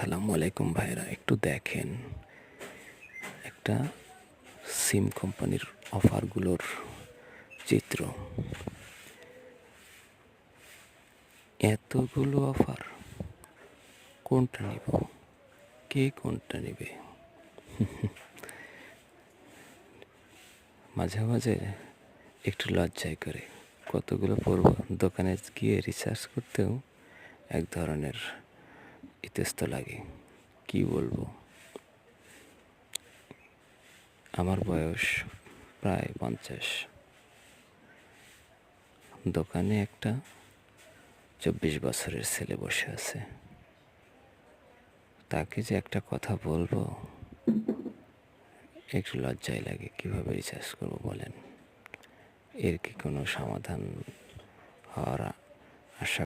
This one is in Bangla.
আসসালামু আলাইকুম ভাইরা, একটু দেখেন একটা সিম কোম্পানির অফারগুলোর চিত্র। এতগুলো অফার, কোনটা নিব? কে কোনটা নেবে? মাঝে মাঝে একটু লজ্জায় করে কতগুলো পড়ব, দোকানে গিয়ে রিসার্চ করতেও এক ধরনের ইতস্ত লাগে। কি বলবো, আমার বয়স প্রায় 50। দোকানে একটা 24 বছরের ছেলে বসে আছে, তাকে যে একটা কথা বলবো একটু লজ্জায় লাগে। কিভাবে রিচার্জ করবো বলেন? এর কি কোনো সমাধান হওয়ার আশা